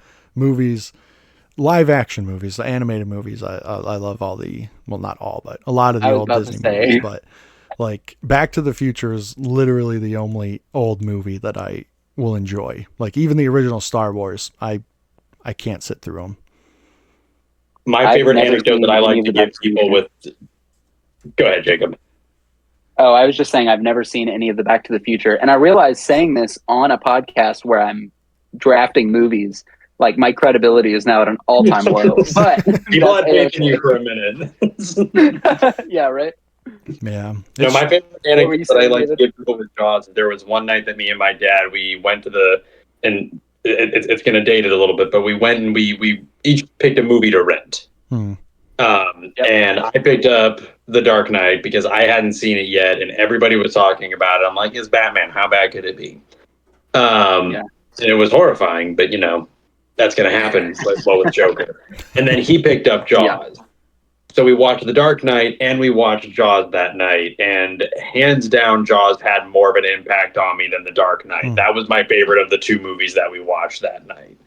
live action movies, the animated movies, I love not all, but a lot of the old Disney movies. But Back to the Future is literally the only old movie that I will enjoy. Even the original Star Wars, I can't sit through them. My favorite anecdote that I like to give people with. Go ahead, Jacob. Oh, I was just saying I've never seen any of the Back to the Future. And I realized saying this on a podcast where I'm drafting movies, my credibility is now at an all-time low. But people had faith in you for a minute. Yeah, right? Yeah. No, my favorite anecdote that I like to give people with Jaws, there was one night that me and my dad, we went to and it's going to date it a little bit, but we went and we each picked a movie to rent. And I picked up The Dark Knight because I hadn't seen it yet, and everybody was talking about it. I'm like, it's Batman. How bad could it be? And it was horrifying, but that's going to happen with Joker. And then he picked up Jaws. Yeah. So we watched The Dark Knight and we watched Jaws that night, and hands down, Jaws had more of an impact on me than The Dark Knight. That was my favorite of the two movies that we watched that night.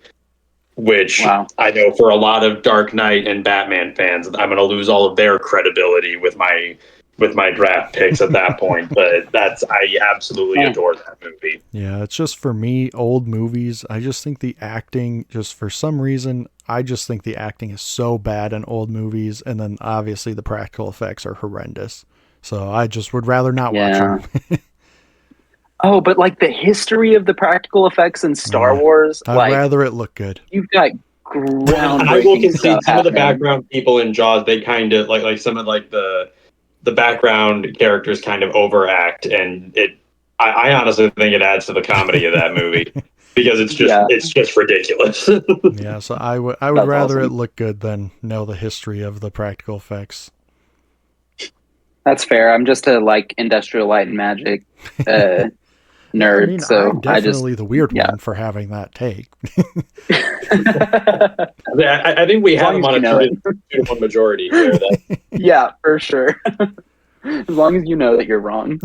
Which I know for a lot of Dark Knight and Batman fans, I'm going to lose all of their credibility with my draft picks at that point. But I absolutely adore that movie. Yeah, it's just for me, old movies. I just think the acting, for some reason, I just think the acting is so bad in old movies, and then obviously the practical effects are horrendous. So I just would rather not watch them. Oh, but the history of the practical effects in Star Wars, I'd rather it look good. You've got groundbreaking I will concede some of the background people in Jaws, they kind of like some of the background characters kind of overact, and I honestly think it adds to the comedy of that movie because it's just ridiculous. Yeah, so I would rather it look good than know the history of the practical effects. That's fair. I'm just a Industrial Light and Magic nerd. Yeah, I mean, so I'm definitely the weird one for having that take. I think we have him on a 2-1 majority here. Yeah, for sure. As long as you know that you're wrong.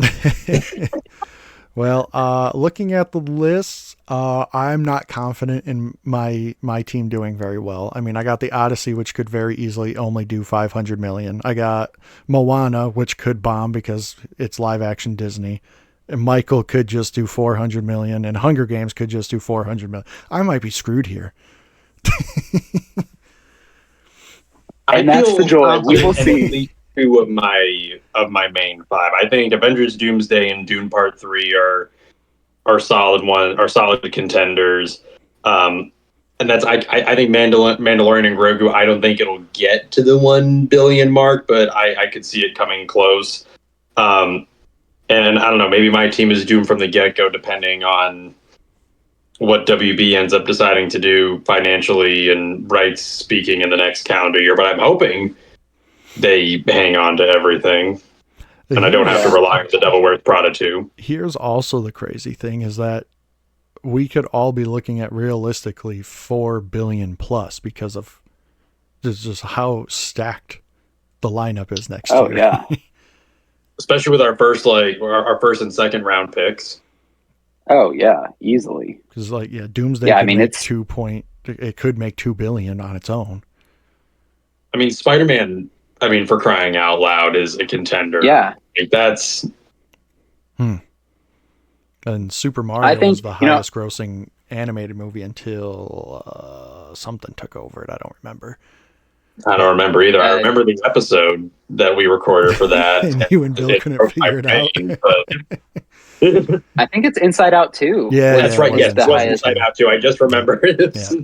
Well, looking at the lists, I'm not confident in my team doing very well. I mean, I got the Odyssey, which could very easily only do 500 million. I got Moana, which could bomb because it's live action Disney. And Michael could just do 400 million, and Hunger Games could just do 400 million. I might be screwed here. And that's the joy. We will see. 2 of my main 5. I think Avengers: Doomsday and Dune Part 3 are solid contenders. And that's I think Mandalorian and Grogu. I don't think it'll get to the 1 billion mark, but I could see it coming close. And I don't know, maybe my team is doomed from the get-go, depending on what WB ends up deciding to do financially and rights speaking in the next calendar year. But I'm hoping they hang on to everything, and I don't have to rely on The Devil Wears Prada 2. Here's also the crazy thing is that we could all be looking at realistically 4 billion plus because of just how stacked the lineup is next year. Oh, yeah. Especially with our first and second round picks. Oh, yeah, easily. Because, Doomsday it could make 2 billion on its own. I mean, Spider-Man, for crying out loud, is a contender. Yeah. That's... And Super Mario was the highest grossing animated movie until something took over it. I don't remember. I don't remember either. I remember the episode that we recorded for that. And you and Bill couldn't figure it out. I think it's Inside Out 2. Yeah, that's right. Yes, it was Inside Out 2. I just remember it. Yeah.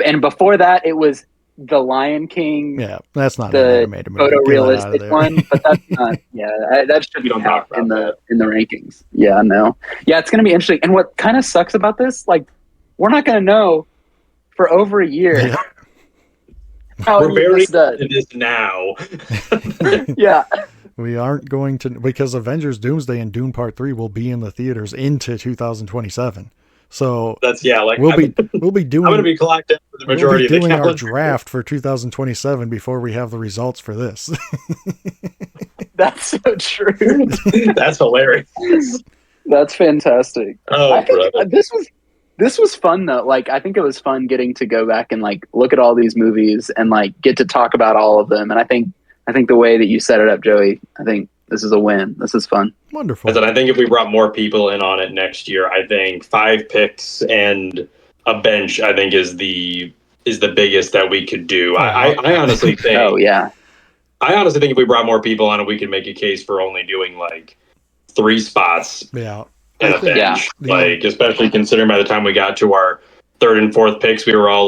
And before that, it was The Lion King. Yeah, that's not the animated movie. Photorealistic one, but that's not. Yeah, that should be in the rankings. Yeah, no. Yeah, it's going to be interesting. And what kind of sucks about this, we're not going to know for over a year. Yeah. We're very into this now. Yeah. We aren't going to, because Avengers Doomsday and Dune Part 3 will be in the theaters into 2027. So that's we'll be doing. I'm going to be collecting for the majority of the calendar. Our draft for 2027 before we have the results for this. That's so true. That's hilarious. That's fantastic. Oh, I think this was fun though. I think it was fun getting to go back and look at all these movies and get to talk about all of them. And I think the way that you set it up, Joey, I think this is a win. This is fun. Wonderful. And I think if we brought more people in on it next year, I think 5 picks and a bench, I think is the biggest that we could do. I honestly think. Oh yeah. I honestly think if we brought more people on it, we could make a case for only doing 3 spots. Yeah. And a bench. Especially considering by the time we got to our 3rd and 4th picks, we were all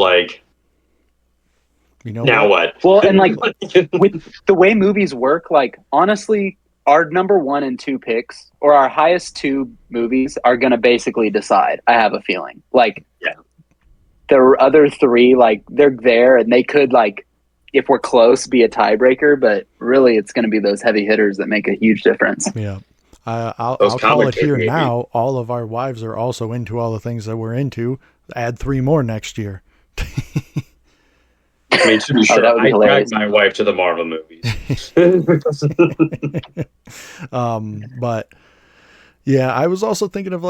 now what? Well, and with the way movies work, honestly, our number 1 and 2 picks or our highest 2 movies are going to basically decide. I have a feeling the other 3, they're there and they could if we're close, be a tiebreaker, but really it's going to be those heavy hitters that make a huge difference. Yeah. I'll call it here now. All of our wives are also into all the things that we're into. Add 3 more next year. I mean, to be sure, I dragged my wife to the Marvel movies. But yeah, I was also thinking of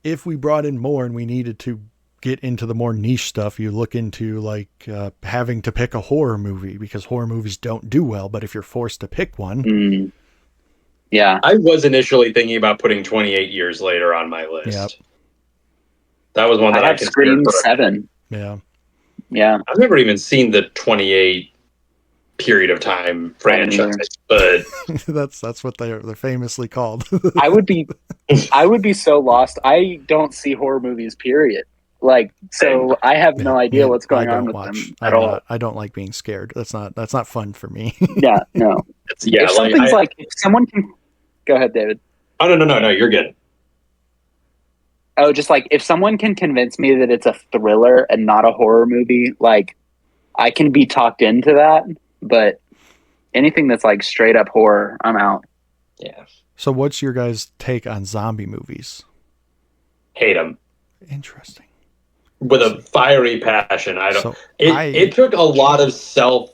if we brought in more and we needed to get into the more niche stuff, you look into having to pick a horror movie because horror movies don't do well. But if you're forced to pick one, yeah, I was initially thinking about putting 28 Years Later on my list. Yep. That was one that I have Scream 7. Yeah. Yeah. I've never even seen the 28 period of time franchise, but that's what they're famously called. I would be so lost. I don't see horror movies, period. So I have no idea what's going on with them at all. I don't like being scared. That's not fun for me. Yeah, no. If something's if someone can go ahead, David. Oh no, you're good. Oh, just if someone can convince me that it's a thriller and not a horror movie, I can be talked into that, but anything that's like straight up horror, I'm out. Yeah. So what's your guys' take on zombie movies? Hate them. Interesting. With a fiery passion. So it took a lot of self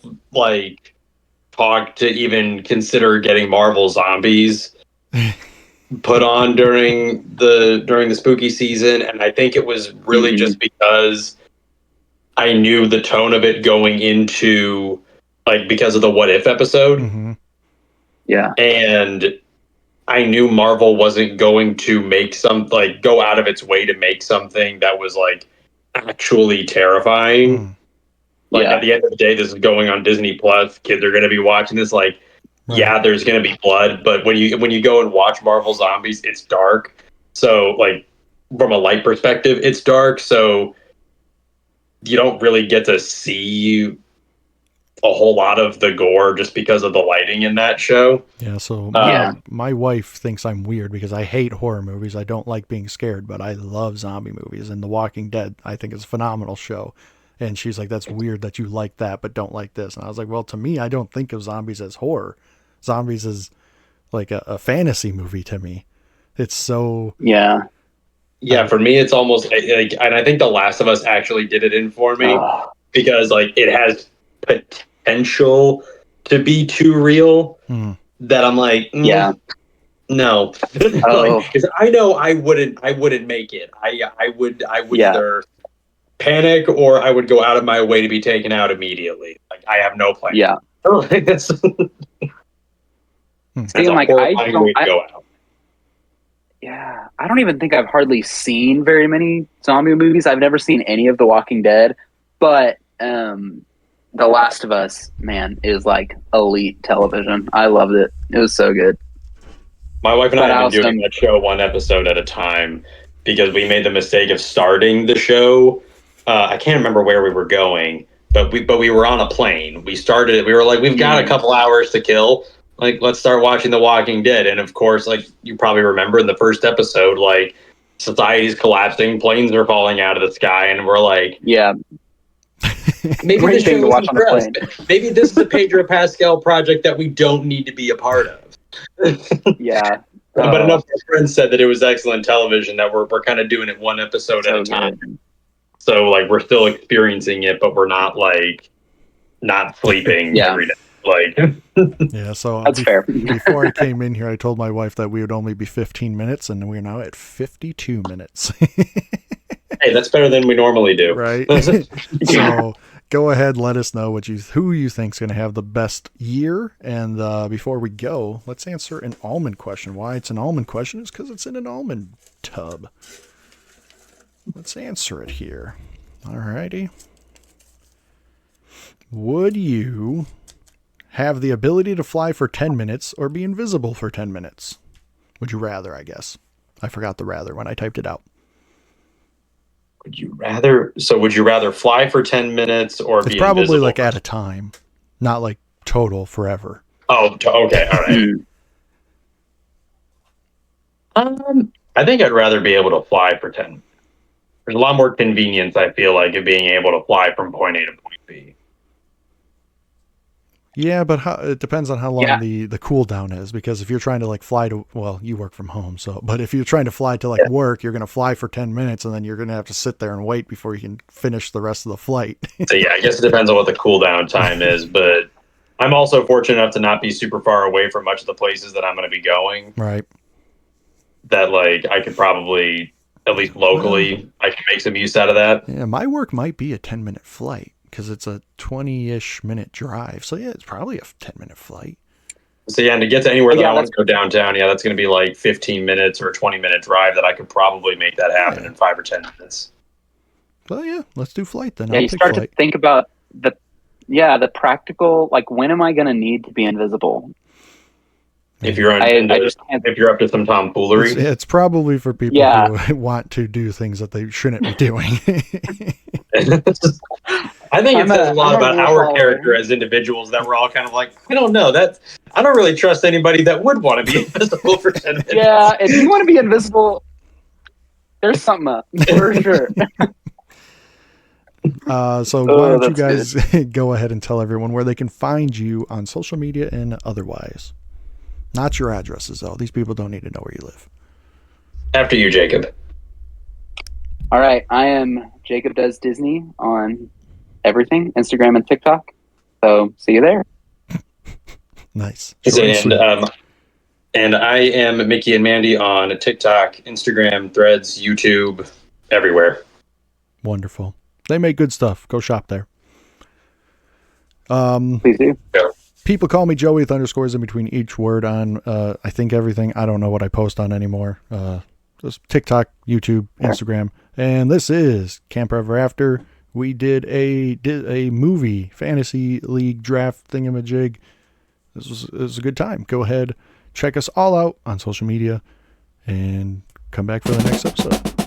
talk to even consider getting Marvel Zombies put on during the spooky season, and I think it was really just because I knew the tone of it going into because of the What If episode. Mm-hmm. Yeah. And I knew Marvel wasn't going to make go out of its way to make something that was actually terrifying. At the end of the day, this is going on Disney Plus. Kids are going to be watching this. Yeah, there's going to be blood, but when you go and watch Marvel Zombies, it's dark. So, from a light perspective, it's dark. So you don't really get to see a whole lot of the gore just because of the lighting in that show. Yeah, so my wife thinks I'm weird because I hate horror movies. I don't like being scared, but I love zombie movies. And The Walking Dead, I think, is a phenomenal show. And she's like, that's weird that you like that but don't like this. And I was like, well, to me, I don't think of zombies as horror. Zombies is like a fantasy movie to me. It's so... Yeah, for me, it's almost... and I think The Last of Us actually did it in for me. Because it has potential to be too real that I'm no, because I know I wouldn't make it. I would either panic or I would go out of my way to be taken out immediately. I have no plan. Yeah. That's See, I don't even think I've hardly seen very many zombie movies. I've never seen any of The Walking Dead, but The Last of Us, man, is elite television. I loved it. It was so good. My wife and I have been doing that show one episode at a time because we made the mistake of starting the show. I can't remember where we were going, but we were on a plane. We started it. We were like, we've got a couple hours to kill. Let's start watching The Walking Dead. And of course, you probably remember in the first episode, society's collapsing, planes are falling out of the sky, and we're like, maybe Great thing to watch on the plane. Maybe this is a Pedro Pascal project that we don't need to be a part of. But enough of our friends said that it was excellent television that we're kind of doing it one episode at a time. Good. So we're still experiencing it, but we're not not sleeping every day. Yeah, so that's fair. Before I came in here, I told my wife that we would only be 15 minutes, and we're now at 52 minutes. Hey, that's better than we normally do. Right? So go ahead, let us know who you think's going to have the best year. And before we go, let's answer an almond question. Why it's an almond question is because it's in an almond tub. Let's answer it here. Alrighty. Would you have the ability to fly for 10 minutes or be invisible for 10 minutes? Would you rather, I guess. I forgot the rather when I typed it out. Would you rather fly for 10 minutes or be invisible? It's probably at a time, not total forever. Oh, okay. All right. I think I'd rather be able to fly for 10 minutes. There's a lot more convenience, I feel like, of being able to fly from point A to point B. Yeah, but it depends on how long the cooldown is, because if you're trying to fly to, well, you work from home, but if you're trying to fly to work, you're going to fly for 10 minutes and then you're going to have to sit there and wait before you can finish the rest of the flight. So I guess it depends on what the cooldown time is, but I'm also fortunate enough to not be super far away from much of the places that I'm going to be going. Right. That I could probably, at least locally, I can make some use out of that. Yeah, my work might be a 10-minute flight, because it's a 20-ish minute drive. So yeah, it's probably a 10-minute flight. So and to get to anywhere that I want to go downtown, that's going to be 15 minutes or a 20-minute drive that I could probably make that happen in 5 or 10 minutes. Well, yeah, let's do flight then. Yeah, you start to think about the practical, when am I going to need to be invisible? If you're if you're up to some tomfoolery, it's probably for people who want to do things that they shouldn't be doing. I think it says a lot about our character as individuals that we're all kind of I don't know, I don't really trust anybody that would want to be invisible for 10 minutes. Yeah, if you want to be invisible, there's something up for sure. So why don't you that's guys go ahead and tell everyone where they can find you on social media and otherwise? Not your addresses, though. These people don't need to know where you live. After you, Jacob. All right, I am Jacob Does Disney on everything, Instagram and TikTok. So see you there. Nice. Short and sweet. And I am Mickey and Mandy on TikTok, Instagram, Threads, YouTube, everywhere. Wonderful. They make good stuff. Go shop there. Please do. Yeah. People call me Joey with underscores in between each word on, I think everything. I don't know what I post on anymore. Just TikTok, YouTube, Instagram. And this is Camp Ever After. We did a movie fantasy league draft thingamajig. It was a good time. Go ahead, check us all out on social media and come back for the next episode.